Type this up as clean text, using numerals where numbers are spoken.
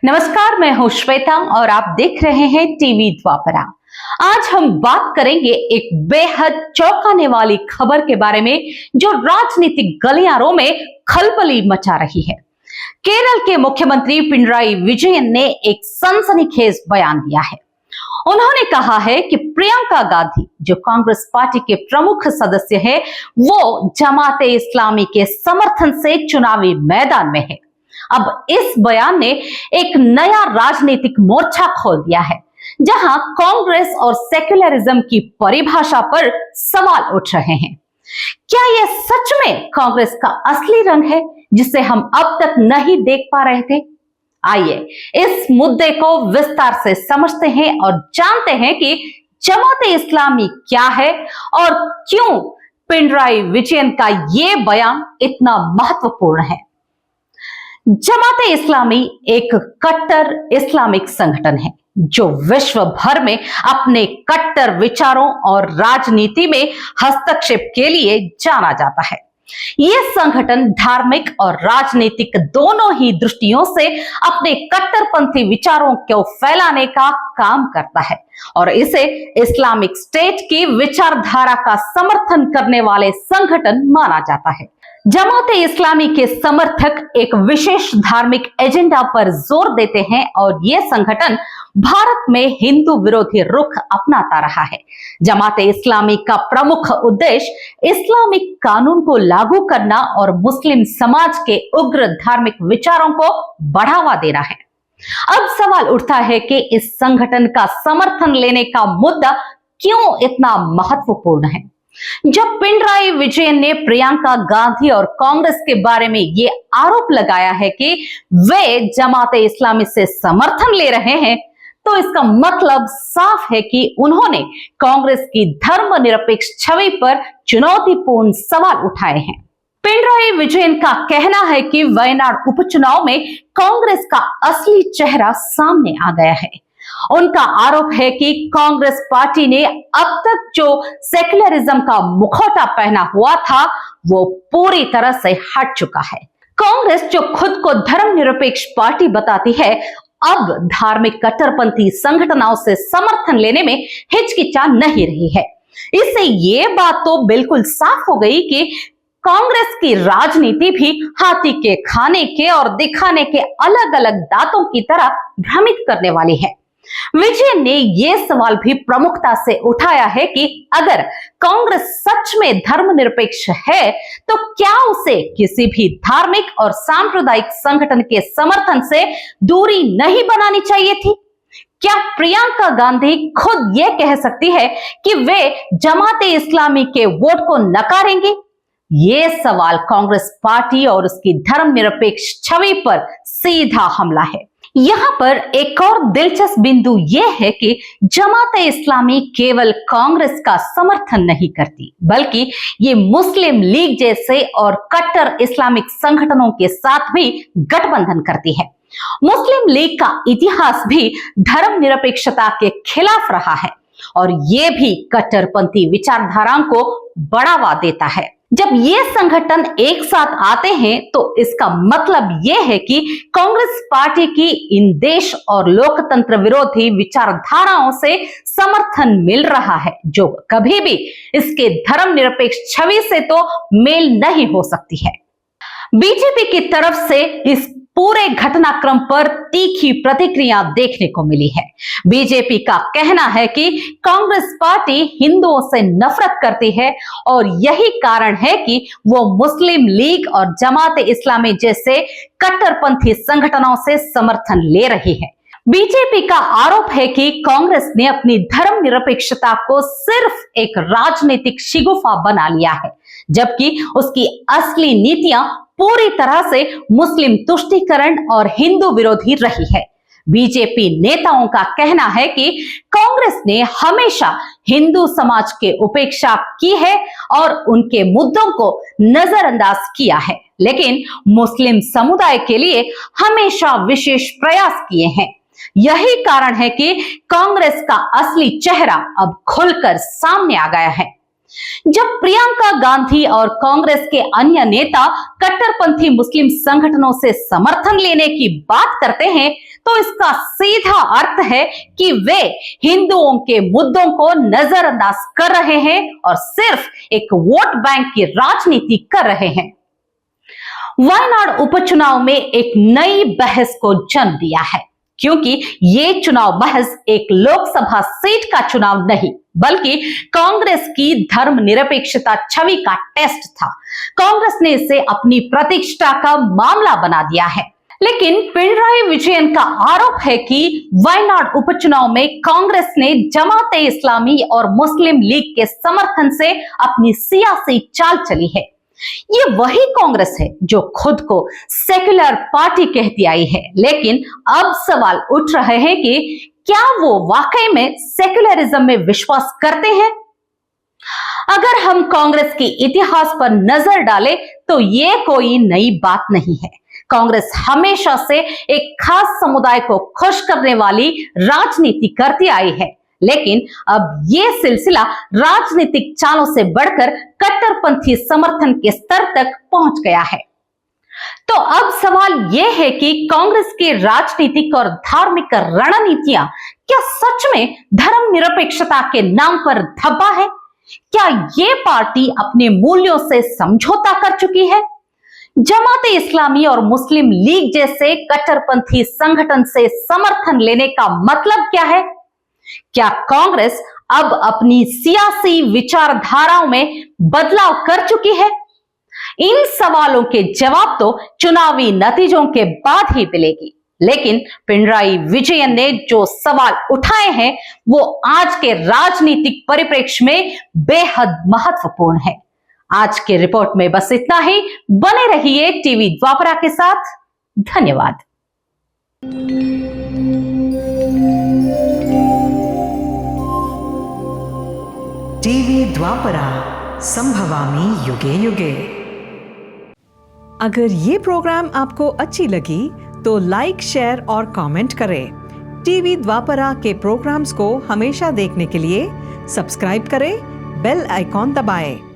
नमस्कार, मैं हूं श्वेता और आप देख रहे हैं टीवी द्वापरा। आज हम बात करेंगे एक बेहद चौंकाने वाली खबर के बारे में जो राजनीतिक गलियारों में खलबली मचा रही है। केरल के मुख्यमंत्री पिनराई विजयन ने एक सनसनीखेज बयान दिया है। उन्होंने कहा है कि प्रियंका गांधी जो कांग्रेस पार्टी के प्रमुख सदस्य है, वो जमाते इस्लामी के समर्थन से चुनावी मैदान में है। अब इस बयान ने एक नया राजनीतिक मोर्चा खोल दिया है, जहां कांग्रेस और सेक्युलरिज्म की परिभाषा पर सवाल उठ रहे हैं। क्या यह सच में कांग्रेस का असली रंग है, जिसे हम अब तक नहीं देख पा रहे थे? आइए इस मुद्दे को विस्तार से समझते हैं और जानते हैं कि जमाते इस्लामी क्या है और क्यों पिनराई विजयन का यह बयान इतना महत्वपूर्ण है। जमाते इस्लामी एक कट्टर इस्लामिक संगठन है जो विश्व भर में अपने कट्टर विचारों और राजनीति में हस्तक्षेप के लिए जाना जाता है। यह संगठन धार्मिक और राजनीतिक दोनों ही दृष्टियों से अपने कट्टरपंथी विचारों को फैलाने का काम करता है और इसे इस्लामिक स्टेट की विचारधारा का समर्थन करने वाले संगठन माना जाता है। जमाते इस्लामी के समर्थक एक विशेष धार्मिक एजेंडा पर जोर देते हैं और यह संगठन भारत में हिंदू विरोधी रुख अपनाता रहा है। जमाते इस्लामी का प्रमुख उद्देश्य इस्लामिक कानून को लागू करना और मुस्लिम समाज के उग्र धार्मिक विचारों को बढ़ावा देना है। अब सवाल उठता है कि इस संगठन का समर्थन लेने का मुद्दा क्यों इतना महत्वपूर्ण है। जब पिनराई विजयन ने प्रियंका गांधी और कांग्रेस के बारे में ये आरोप लगाया है कि वे जमाते इस्लामी से समर्थन ले रहे हैं, तो इसका मतलब साफ है कि उन्होंने कांग्रेस की धर्मनिरपेक्ष छवि पर चुनौतीपूर्ण सवाल उठाए हैं। पिनराई विजयन का कहना है कि वायनाड उपचुनाव में कांग्रेस का असली चेहरा सामने आ गया है। उनका आरोप है कि कांग्रेस पार्टी ने अब तक जो सेक्युलरिज्म का मुखौटा पहना हुआ था, वो पूरी तरह से हट चुका है। कांग्रेस जो खुद को धर्मनिरपेक्ष पार्टी बताती है, अब धार्मिक कट्टरपंथी संगठनों से समर्थन लेने में हिचकिचा नहीं रही है। इससे ये बात तो बिल्कुल साफ हो गई कि कांग्रेस की राजनीति भी हाथी के खाने के और दिखाने के अलग अलग दांतों की तरह भ्रमित करने वाली है। विजयन ने यह सवाल भी प्रमुखता से उठाया है कि अगर कांग्रेस सच में धर्मनिरपेक्ष है, तो क्या उसे किसी भी धार्मिक और सांप्रदायिक संगठन के समर्थन से दूरी नहीं बनानी चाहिए थी? क्या प्रियंका गांधी खुद यह कह सकती है कि वे जमाते इस्लामी के वोट को नकारेंगे? ये सवाल कांग्रेस पार्टी और उसकी धर्मनिरपेक्ष छवि पर सीधा हमला है। यहाँ पर एक और दिलचस्प बिंदु यह है कि जमाते इस्लामी केवल कांग्रेस का समर्थन नहीं करती, बल्कि ये मुस्लिम लीग जैसे और कट्टर इस्लामिक संगठनों के साथ भी गठबंधन करती है। मुस्लिम लीग का इतिहास भी धर्मनिरपेक्षता के खिलाफ रहा है और ये भी कट्टरपंथी विचारधाराओं को बढ़ावा देता है। जब ये संगठन एक साथ आते हैं, तो इसका मतलब यह है कि कांग्रेस पार्टी की इन देश और लोकतंत्र विरोधी विचारधाराओं से समर्थन मिल रहा है, जो कभी भी इसके धर्मनिरपेक्ष छवि से तो मेल नहीं हो सकती है। बीजेपी की तरफ से इस पूरे घटनाक्रम पर तीखी प्रतिक्रिया देखने को मिली है। बीजेपी का कहना है कि कांग्रेस पार्टी हिंदुओं से नफरत करती है और यही कारण है कि वो मुस्लिम लीग और जमाते इस्लामी जैसे कट्टरपंथी संगठनों से समर्थन ले रही है। बीजेपी का आरोप है कि कांग्रेस ने अपनी धर्मनिरपेक्षता को सिर्फ एक राजनीतिक शिगुफा बना लिया है, जबकि उसकी असली नीतियां पूरी तरह से मुस्लिम तुष्टीकरण और हिंदू विरोधी रही है। बीजेपी नेताओं का कहना है कि कांग्रेस ने हमेशा हिंदू समाज की उपेक्षा की है और उनके मुद्दों को नजरअंदाज किया है, लेकिन मुस्लिम समुदाय के लिए हमेशा विशेष प्रयास किए हैं। यही कारण है कि कांग्रेस का असली चेहरा अब खुलकर सामने आ गया है। जब प्रियंका गांधी और कांग्रेस के अन्य नेता कट्टरपंथी मुस्लिम संगठनों से समर्थन लेने की बात करते हैं तो इसका सीधा अर्थ है कि वे हिंदुओं के मुद्दों को नजरअंदाज कर रहे हैं और सिर्फ एक वोट बैंक की राजनीति कर रहे हैं। वायनाड उपचुनाव में एक नई बहस को जन्म दिया है, क्योंकि ये चुनाव महज एक लोकसभा सीट का चुनाव नहीं बल्कि कांग्रेस की धर्मनिरपेक्षता छवि का टेस्ट था। कांग्रेस ने इसे अपनी प्रतिष्ठा का मामला बना दिया है। लेकिन पिनराई विजयन का आरोप है कि वायनाड उपचुनाव में कांग्रेस ने जमाते इस्लामी और मुस्लिम लीग के समर्थन से अपनी सियासी चाल चली है। ये वही कांग्रेस है जो खुद को सेक्युलर पार्टी कहती आई है, लेकिन अब सवाल उठ रहे हैं कि क्या वो वाकई में सेक्युलरिज्म में विश्वास करते हैं? अगर हम कांग्रेस के इतिहास पर नजर डालें तो ये कोई नई बात नहीं है। कांग्रेस हमेशा से एक खास समुदाय को खुश करने वाली राजनीति करती आई है, लेकिन अब ये सिलसिला राजनीतिक चालों से बढ़कर कट्टरपंथी समर्थन के स्तर तक पहुंच गया है। तो अब सवाल यह है कि कांग्रेस की राजनीतिक और धार्मिक रणनीतियां क्या सच में धर्मनिरपेक्षता के नाम पर धब्बा है? क्या ये पार्टी अपने मूल्यों से समझौता कर चुकी है? जमाते इस्लामी और मुस्लिम लीग जैसे कट्टरपंथी संगठन से समर्थन लेने का मतलब क्या है? क्या कांग्रेस अब अपनी सियासी विचारधाराओं में बदलाव कर चुकी है? इन सवालों के जवाब तो चुनावी नतीजों के बाद ही मिलेगी, लेकिन पिनराई विजयन ने जो सवाल उठाए हैं वो आज के राजनीतिक परिप्रेक्ष्य में बेहद महत्वपूर्ण है। आज के रिपोर्ट में बस इतना ही। बने रहिए टीवी द्वापरा के साथ। धन्यवाद। टीवी द्वापरा, संभवामि युगे युगे। अगर ये प्रोग्राम आपको अच्छी लगी तो लाइक, शेयर और कमेंट करें। टीवी द्वापरा के प्रोग्राम्स को हमेशा देखने के लिए सब्सक्राइब करें, बेल आइकॉन दबाएं।